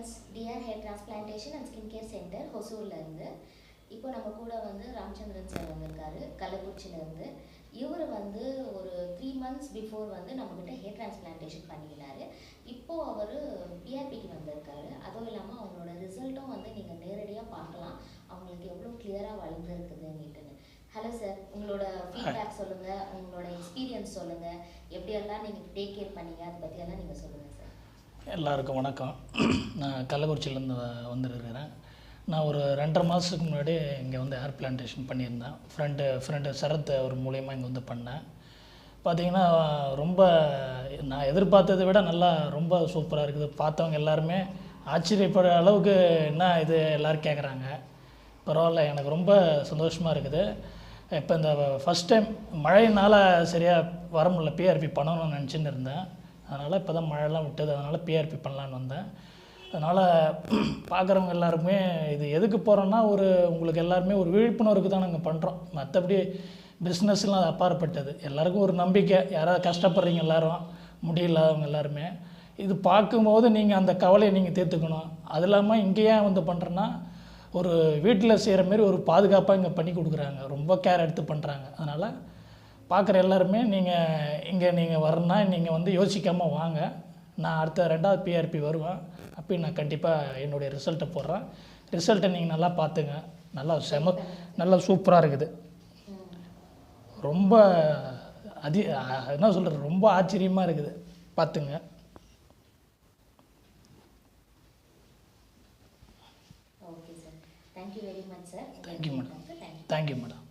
Friends, DR hair transplantation and skin care centre ஹொசூர்லேருந்து. இப்போ நம்ம கூட வந்து ராமச்சந்திரன் சார் வந்திருக்காரு கள்ளக்குறிச்சியிலேருந்து. இவர் வந்து ஒரு 3 months பிஃபோர் வந்து நம்மக்கிட்ட ஹேர் டிரான்ஸ்பிளான்டேஷன் பண்ணிக்கினாரு. இப்போது அவர் பிஆர்பிக்கு வந்திருக்காரு. அதுவும் இல்லாமல் அவங்களோட ரிசல்ட்டும் வந்து நீங்கள் நேரடியாக பார்க்கலாம், அவங்களுக்கு எவ்வளோ கிளியராக வளர்ந்துருக்குதுன்னுட்டுன்னு. ஹலோ சார், உங்களோட ஃபீட்பேக் சொல்லுங்கள், உங்களோட எக்ஸ்பீரியன்ஸ் சொல்லுங்கள், எப்படியெல்லாம் நீங்கள் டேக் கேர் பண்ணீங்க, அதை பற்றியெல்லாம் நீங்கள் சொல்லுங்கள் சார். எல்லாருக்கும் வணக்கம். நான் கள்ளக்குறிச்சியிலேருந்து வந்துருக்கிறேன். நான் ஒரு 2.5 மாதத்துக்கு முன்னாடி இங்கே வந்து ஹேர் பிளான்டேஷன் பண்ணியிருந்தேன். ஃப்ரெண்டு சரத் அவர் மூலியமாக இங்கே வந்து பண்ணேன். பார்த்திங்கன்னா ரொம்ப நான் எதிர்பார்த்ததை விட நல்லா ரொம்ப சூப்பராக இருக்குது. பார்த்தவங்க எல்லாருமே ஆச்சரியப்படுற அளவுக்கு என்ன இது எல்லோரும் கேட்குறாங்க. பரவாயில்ல, எனக்கு ரொம்ப சந்தோஷமாக இருக்குது. இப்போ இந்த ஃபஸ்ட் டைம் மழையினால் சரியாக வர முடியல, பிஆர்பி பண்ணணும்னு நினச்சின்னு இருந்தேன். அதனால் இப்போ தான் மழைலாம் விட்டது, அதனால் பிஆர்பி பண்ணலான்னு வந்தேன். அதனால் பார்க்குறவங்க எல்லாருமே இது எதுக்கு போகிறோன்னா உங்களுக்கு எல்லாருமே ஒரு விழிப்புணர்வுக்கு தான் நாங்கள் பண்ணுறோம். மற்றபடி பிஸ்னஸ்லாம் அது அப்பாற்பட்டது. எல்லாருக்கும் ஒரு நம்பிக்கை, யாராவது கஷ்டப்படுறீங்க எல்லோரும், முடியலாதவங்க எல்லாருமே இது பார்க்கும்போது நீங்கள் அந்த கவலையை நீங்கள் தீர்த்துக்கணும். அது இல்லாமல் இங்கே ஏன் வந்து பண்ணுறேன்னா, ஒரு வீட்டில் செய்கிற மாரி ஒரு பாதுகாப்பாக இங்கே பண்ணி கொடுக்குறாங்க, ரொம்ப கேர் எடுத்து பண்ணுறாங்க. அதனால் பார்க்குற எல்லாருமே நீங்கள் வரணுன்னா நீங்கள் வந்து யோசிக்காமல் வாங்க. நான் அடுத்த 2வது பிஆர்பி வருவேன். அப்பயும் நான் கண்டிப்பாக என்னுடைய ரிசல்ட்டை போடுறேன். ரிசல்ட்டை நீங்கள் நல்லா பார்த்துங்க. நல்லா சூப்பராக இருக்குது. ரொம்ப என்ன சொல்கிறது, ரொம்ப ஆச்சரியமாக இருக்குது, பார்த்துங்க. Okay sir, thank you very much sir. Thank you madam. Thank you madam.